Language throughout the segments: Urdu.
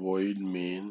void main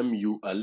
MUL,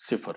0।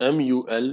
MUL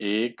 1,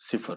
0।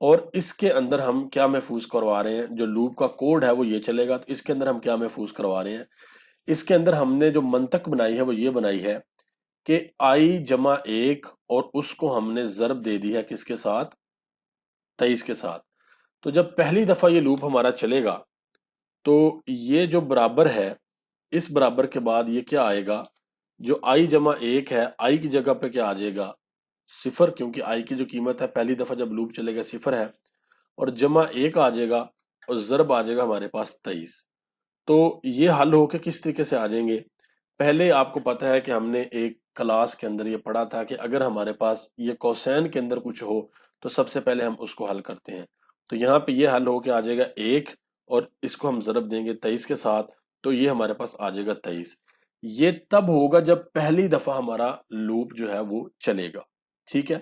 اور اس کے اندر ہم کیا محفوظ کروا رہے ہیں، جو لوپ کا کوڈ ہے وہ یہ چلے گا، تو اس کے اندر ہم کیا محفوظ کروا رہے ہیں، اس کے اندر ہم نے جو منطق بنائی ہے وہ یہ بنائی ہے کہ آئی جمع 1 اور اس کو ہم نے ضرب دے دی ہے کس کے ساتھ، 23 کے ساتھ۔ تو جب پہلی دفعہ یہ لوپ ہمارا چلے گا تو یہ جو برابر ہے، اس برابر کے بعد یہ کیا آئے گا، جو آئی جمع 1 ہے، آئی کی جگہ پہ کیا آ جائے گا، صفر، کیونکہ آئی کی جو قیمت ہے پہلی دفعہ جب لوپ چلے گا صفر ہے، اور جمع 1 آ جائے گا اور ضرب آ جائے گا ہمارے پاس 23۔ تو یہ حل ہو کے کس طریقے سے آ جائیں گے، پہلے آپ کو پتا ہے کہ ہم نے ایک کلاس کے اندر یہ پڑھا تھا کہ اگر ہمارے پاس یہ کوسین کے اندر کچھ ہو تو سب سے پہلے ہم اس کو حل کرتے ہیں۔ تو یہاں پہ یہ حل ہو کے آ جائے گا 1 اور اس کو ہم ضرب دیں گے 23 کے ساتھ، تو یہ ہمارے پاس آ جائے گا 23۔ یہ تب ہوگا جب پہلی دفعہ ہمارا لوپ جو ہے وہ چلے گا، ٹھیک ہے۔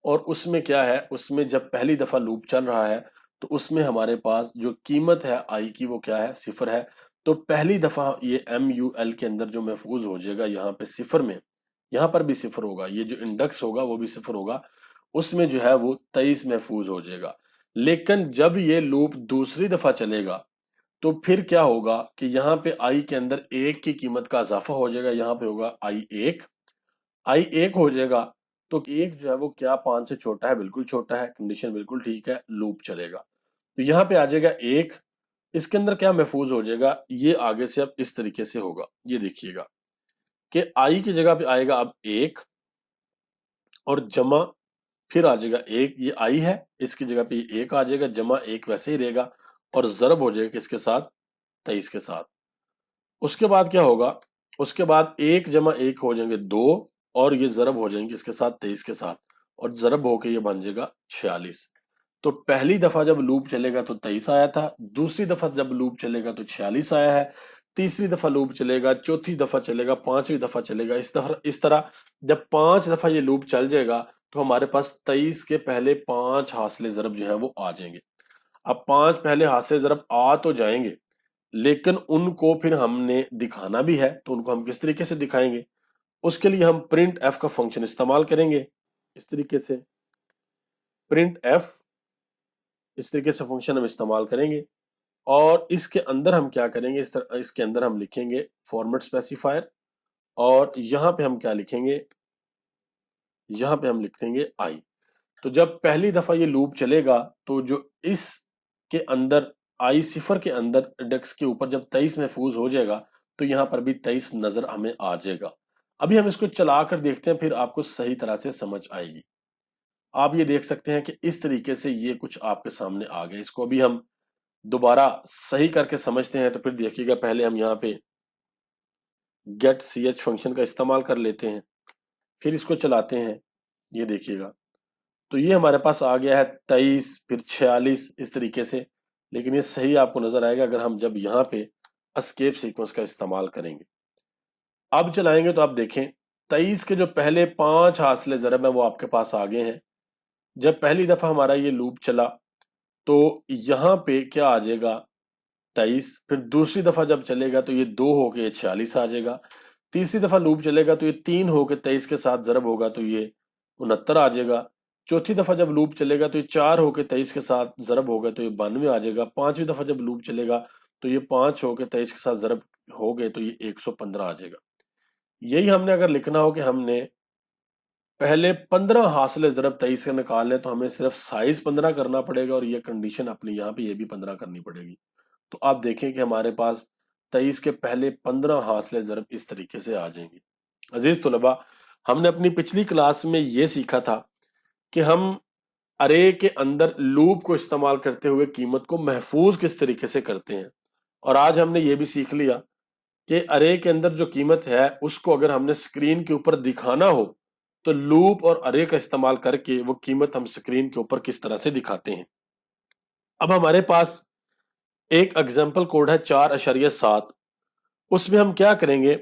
اور اس میں کیا ہے، اس میں جب پہلی دفعہ لوپ چل رہا ہے تو اس میں ہمارے پاس جو قیمت ہے آئی کی وہ کیا ہے، صفر ہے۔ تو پہلی دفعہ یہ ایم یو ایل کے اندر جو محفوظ ہو جائے گا یہاں پہ صفر میں، یہاں پر بھی صفر ہوگا، یہ جو انڈیکس ہوگا وہ بھی صفر ہوگا، اس میں جو ہے وہ 23 محفوظ ہو جائے گا۔ لیکن جب یہ لوپ دوسری دفعہ چلے گا تو پھر کیا ہوگا کہ یہاں پہ آئی کے اندر 1 کی قیمت کا اضافہ ہو جائے گا، یہاں پہ ہوگا آئی 1، آئی 1 ہو جائے گا تو 1 جو ہے وہ کیا 5 سے چھوٹا ہے، بالکل چھوٹا ہے، کنڈیشن بالکل ٹھیک ہے، لوپ چلے گا۔ تو یہاں پہ آ جائے گا 1، اس کے اندر کیا محفوظ ہو جائے گا، یہ آگے سے اب اس طریقے سے ہوگا، یہ دیکھیے گا کہ آئی کی جگہ پہ آئے گا اب 1 اور جمع پھر آ جائے گا 1، یہ آئی ہے، اس کی جگہ پہ یہ 1 آ جائے گا، جمع 1 ویسے ہی رہے گا اور ضرب ہو جائے گا کس کے ساتھ، 23 کے ساتھ۔ اس کے بعد کیا ہوگا، اس کے بعد 1 جمع 1 ہو جائیں گے 2 اور یہ ضرب ہو جائیں گے اس کے ساتھ 23 کے ساتھ، اور ضرب ہو کے یہ بن جائے گا 46۔ تو پہلی دفعہ جب لوپ چلے گا تو 23 آیا تھا، دوسری دفعہ جب لوپ چلے گا تو 46 آیا ہے، تیسری دفعہ لوپ چلے گا، چوتھی دفعہ چلے گا، پانچویں دفعہ چلے گا، اس طرح جب 5 دفعہ یہ لوپ چل جائے گا تو ہمارے پاس 23 کے پہلے 5 حاصل ضرب جو ہیں وہ آ جائیں گے۔ اب 5 پہلے حاصل ضرب آ تو جائیں گے، لیکن ان کو پھر ہم نے دکھانا بھی ہے، تو ان کو ہم کس طریقے سے دکھائیں گے، اس کے لیے ہم پرنٹ ایف کا فنکشن استعمال کریں گے، اس طریقے سے پرنٹ ایف، اس طریقے سے فنکشن ہم استعمال کریں گے، اور اس کے اندر ہم کیا کریں گے، اس کے اندر ہم لکھیں گے فارمیٹ اسپیسیفائر، اور یہاں پہ ہم کیا لکھیں گے، یہاں پہ ہم لکھ دیں گے آئی۔ تو جب پہلی دفعہ یہ لوپ چلے گا تو جو اس کے اندر آئی صفر کے اندر انڈیکس کے اوپر جب 23 محفوظ ہو جائے گا تو یہاں پر بھی 23 نظر ہمیں آ جائے گا۔ ابھی ہم اس کو چلا کر دیکھتے ہیں، پھر آپ کو صحیح طرح سے سمجھ آئے گی۔ آپ یہ دیکھ سکتے ہیں کہ اس طریقے سے یہ کچھ آپ کے سامنے آ گیا۔ اس کو ابھی ہم دوبارہ صحیح کر کے سمجھتے ہیں، تو پھر دیکھیے گا، پہلے ہم یہاں پہ گیٹ سی ایچ فنکشن کا استعمال کر لیتے ہیں، پھر اس کو چلاتے ہیں، یہ دیکھیے گا تو یہ ہمارے پاس آ گیا ہے 23 پھر 46 اس طریقے سے، لیکن یہ صحیح آپ کو نظر آئے گا اگر ہم جب یہاں پہ اسکیپ سیکوینس کا استعمال کریں گے۔ اب چلائیں گے تو آپ دیکھیں 23 کے جو پہلے 5 حاصل ضرب ہیں وہ آپ کے پاس آگے ہیں۔ جب پہلی دفعہ ہمارا یہ لوپ چلا تو یہاں پہ کیا آ جائے گا، 23، پھر دوسری دفعہ جب چلے گا تو یہ 2 ہو کے 46 آ جائے گا، تیسری دفعہ لوپ چلے گا تو یہ 3 ہو کے 23 کے ساتھ ضرب ہوگا تو یہ 69 آ جائے گا، چوتھی دفعہ جب لوپ چلے گا تو یہ 4 ہو کے 23 کے ساتھ ضرب ہوگا تو یہ 92 آ جائے گا، پانچویں دفعہ جب لوپ چلے گا تو یہ 5 ہو کے 23 کے ساتھ ضرب ہو گئے تو یہ 115 آ جائے گا۔ یہی ہم نے اگر لکھنا ہو کہ ہم نے پہلے 15 حاصل ضرب 23 کا نکالنے تو ہمیں صرف سائز 15 کرنا پڑے گا، اور یہ کنڈیشن اپنی یہاں پہ یہ بھی 15 کرنی پڑے گی۔ تو آپ دیکھیں کہ ہمارے پاس 23 کے پہلے 15 حاصل ضرب اس طریقے سے آ جائیں گے۔ عزیز طلباء، ہم نے اپنی پچھلی کلاس میں یہ سیکھا تھا کہ ہم ارے کے اندر لوپ کو استعمال کرتے ہوئے قیمت کو محفوظ کس طریقے سے کرتے ہیں، اور آج ہم نے یہ بھی سیکھ لیا کہ ارے کے اندر جو قیمت ہے اس کو اگر ہم نے اسکرین کے اوپر دکھانا ہو تو لوپ اور ارے کا استعمال کر کے وہ قیمت ہم اسکرین کے اوپر کس طرح سے دکھاتے ہیں۔ اب ہمارے پاس ایک ایگزامپل کوڈ ہے 4.7، اس میں ہم کیا کریں گے،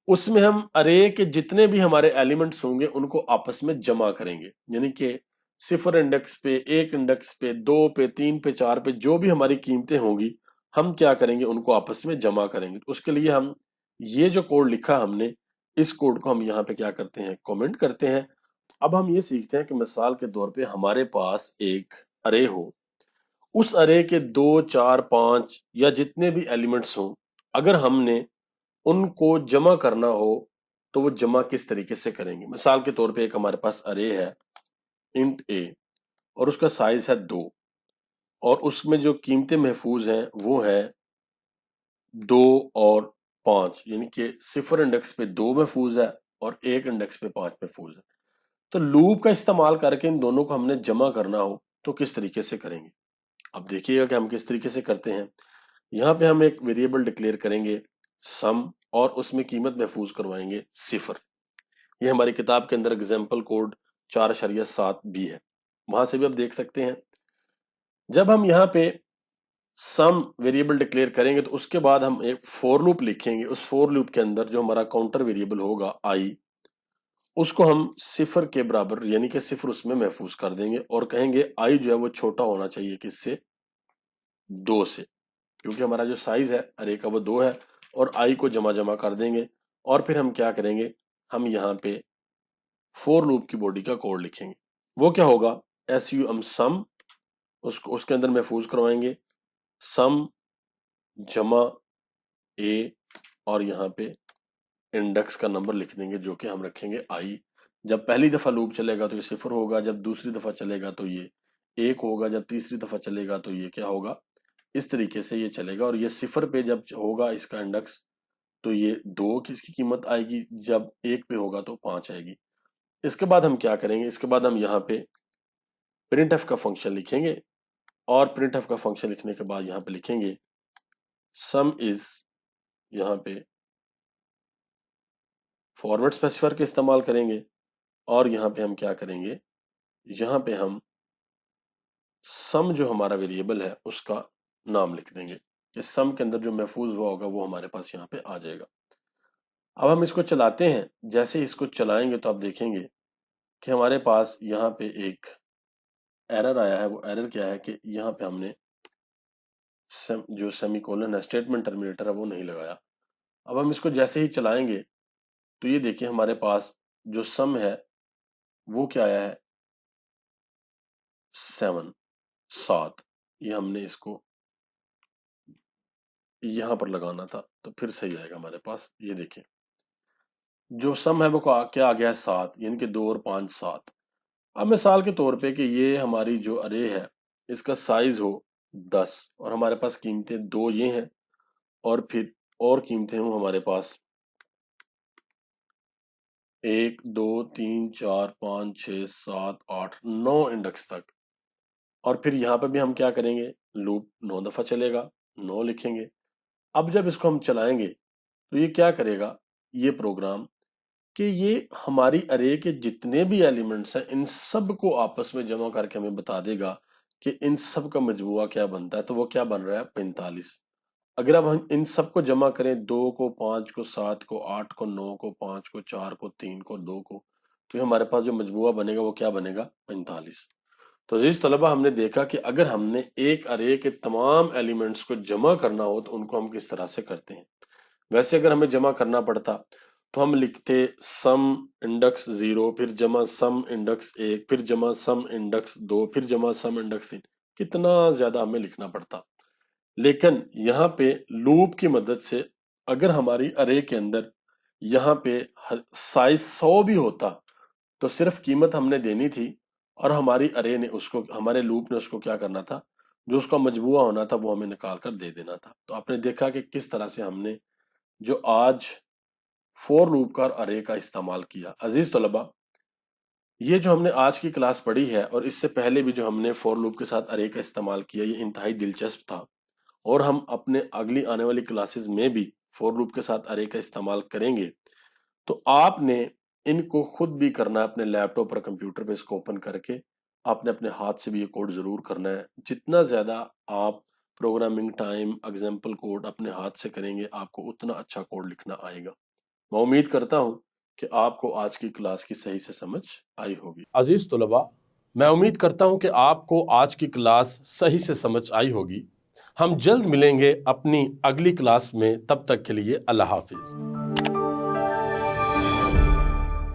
اس میں ہم ارے کے جتنے بھی ہمارے ایلیمنٹس ہوں گے ان کو آپس میں جمع کریں گے، یعنی کہ 0 انڈیکس پہ، 1 انڈیکس پہ، 2 پہ، 3 پہ، 4 پہ جو بھی ہماری قیمتیں ہوں گی ہم کیا کریں گے، ان کو آپس میں جمع کریں گے۔ اس کے لیے ہم یہ جو کوڈ لکھا ہم نے، اس کوڈ کو ہم یہاں پہ کیا کرتے ہیں، کومنٹ کرتے ہیں۔ اب ہم یہ سیکھتے ہیں کہ مثال کے طور پہ ہمارے پاس ایک ارے ہو، اس ارے کے 2 4 5 یا جتنے بھی ایلیمنٹس ہوں، اگر ہم نے ان کو جمع کرنا ہو تو وہ جمع کس طریقے سے کریں گے؟ مثال کے طور پہ ایک ہمارے پاس ارے ہے انٹ اے اور اس کا سائز ہے 2 اور اس میں جو قیمتیں محفوظ ہیں وہ ہیں 2 اور 5، یعنی کہ 0 انڈیکس پہ 2 محفوظ ہے اور 1 انڈیکس پہ 5 محفوظ ہے۔ تو لوپ کا استعمال کر کے ان دونوں کو ہم نے جمع کرنا ہو تو کس طریقے سے کریں گے؟ اب دیکھیے گا کہ ہم کس طریقے سے کرتے ہیں۔ یہاں پہ ہم ایک ویریبل ڈکلیئر کریں گے سم، اور اس میں قیمت محفوظ کروائیں گے 0۔ یہ ہماری کتاب کے اندر اگزامپل کوڈ 4.7 بھی ہے، وہاں سے بھی آپ دیکھ سکتے ہیں۔ جب ہم یہاں پہ سم ویریبل ڈکلیئر کریں گے تو اس کے بعد ہم ایک فور لوپ لکھیں گے۔ اس فور لوپ کے اندر جو ہمارا کاؤنٹر ویریبل ہوگا آئی، اس کو ہم 0 کے برابر یعنی کہ 0 اس میں محفوظ کر دیں گے اور کہیں گے آئی جو ہے وہ چھوٹا ہونا چاہیے کس سے؟ 2 سے، کیونکہ ہمارا جو سائز ہے ارے کا وہ 2 ہے، اور آئی کو جمع کر دیں گے۔ اور پھر ہم کیا کریں گے؟ ہم یہاں پہ فور لوپ کی باڈی کا کوڈ لکھیں گے۔ وہ کیا ہوگا؟ سم، اس کے اندر محفوظ کروائیں گے سم جمع اے، اور یہاں پہ انڈیکس کا نمبر لکھ دیں گے جو کہ ہم رکھیں گے آئی۔ جب پہلی دفعہ لوپ چلے گا تو یہ 0 ہوگا، جب دوسری دفعہ چلے گا تو یہ 1 ہوگا، جب تیسری دفعہ چلے گا تو یہ کیا ہوگا؟ اس طریقے سے یہ چلے گا، اور یہ 0 پہ جب ہوگا اس کا انڈیکس تو یہ 2 کی اس کی قیمت آئے گی، جب 1 پہ ہوگا تو 5 آئے گی۔ اس کے بعد ہم کیا کریں گے؟ اس کے بعد ہم یہاں پہ پرنٹ ایف کا فنکشن لکھیں گے، اور پرنٹ ایف کا فنکشن لکھنے کے بعد یہاں پہ لکھیں گے سم از، یہاں پہ فارمیٹ اسپیسیفائر کے استعمال کریں گے، اور یہاں پہ ہم کیا کریں گے؟ یہاں پہ ہم سم جو ہمارا ویریبل ہے اس کا نام لکھ دیں گے۔ اس سم کے اندر جو محفوظ ہوا ہوگا وہ ہمارے پاس یہاں پہ آ جائے گا۔ اب ہم اس کو چلاتے ہیں، جیسے ہی اس کو چلائیں گے تو آپ دیکھیں گے کہ ہمارے پاس یہاں پہ ایک ایرر آیا ہے۔ وہ ایرر کیا ہے کہ یہاں پہ ہم نے جو سیمی کولن ہے، اسٹیٹمنٹ ٹرمینیٹر ہے، وہ نہیں لگایا۔ اب ہم اس کو جیسے ہی چلائیں گے تو یہ دیکھیں ہمارے پاس جو سم ہے وہ کیا آیا ہے؟ 7۔ یہ ہم نے اس کو یہاں پر لگانا تھا تو پھر صحیح آئے گا ہمارے پاس۔ یہ دیکھیں جو سم ہے وہ کیا آ گیا ہے؟ 7، یعنی کہ 2 اور 5 7۔ اب مثال کے طور پہ کہ یہ ہماری جو ارے ہے اس کا سائز ہو 10، اور ہمارے پاس قیمتیں 2 یہ ہیں، اور پھر اور قیمتیں ہوں ہمارے پاس 1 2 3 4 5 6 7 8 9 انڈیکس تک، اور پھر یہاں پہ بھی ہم کیا کریں گے؟ لوپ 9 دفعہ چلے گا، 9 لکھیں گے۔ اب جب اس کو ہم چلائیں گے تو یہ کیا کرے گا یہ پروگرام کہ یہ ہماری ارے کے جتنے بھی ایلیمنٹس ہیں ان سب کو آپس میں جمع کر کے ہمیں بتا دے گا کہ ان سب کا مجموعہ کیا بنتا ہے۔ تو وہ کیا بن رہا ہے؟ 45۔ اگر اب ہم ان سب کو جمع کریں، 2 کو 5 کو 7 کو 8 کو 9 کو 5 کو 4 کو 3 کو 2 کو، تو یہ ہمارے پاس جو مجموعہ بنے گا وہ کیا بنے گا؟ 45۔ تو عزیز طلبہ، ہم نے دیکھا کہ اگر ہم نے ایک ارے کے تمام ایلیمنٹس کو جمع کرنا ہو تو ان کو ہم کس طرح سے کرتے ہیں۔ ویسے اگر ہمیں جمع کرنا پڑتا تو ہم لکھتے سم انڈیکس 0، پھر جمع سم انڈیکس 1، پھر جمع سم انڈیکس 2، پھر جمع سم انڈیکس 3۔ کتنا زیادہ ہمیں لکھنا پڑتا۔ لیکن یہاں پہ لوپ کی مدد سے اگر ہماری ارے کے اندر یہاں پہ سائز 100 بھی ہوتا تو صرف قیمت ہم نے دینی تھی، اور ہماری ارے نے اس کو، ہمارے لوپ نے اس کو کیا کرنا تھا؟ جو اس کا مجموعہ ہونا تھا وہ ہمیں نکال کر دے دینا تھا۔ تو آپ نے دیکھا کہ کس طرح سے ہم نے جو آج فور لوپ کا اور ارے کا استعمال کیا۔ عزیز طلبہ، یہ جو ہم نے آج کی کلاس پڑھی ہے اور اس سے پہلے بھی جو ہم نے فور لوپ کے ساتھ ارے کا استعمال کیا، یہ انتہائی دلچسپ تھا، اور ہم اپنے اگلی آنے والی کلاسز میں بھی فور لوپ کے ساتھ ارے کا استعمال کریں گے۔ تو آپ نے ان کو خود بھی کرنا ہے، اپنے لیپ ٹاپ پر کمپیوٹر پہ اس کو اوپن کر کے آپ نے اپنے ہاتھ سے بھی یہ کوڈ ضرور کرنا ہے۔ جتنا زیادہ آپ پروگرامنگ ٹائم ایگزامپل کوڈ اپنے ہاتھ سے کریں گے آپ کو اتنا اچھا کوڈ لکھنا آئے گا۔ میں امید کرتا ہوں کہ آپ کو آج کی کلاس کی صحیح سے سمجھ آئی ہوگی۔ عزیز طلباء، میں امید کرتا ہوں کہ آپ کو آج کی کلاس صحیح سے سمجھ آئی ہوگی۔ ہم جلد ملیں گے اپنی اگلی کلاس میں، تب تک کے لیے اللہ حافظ۔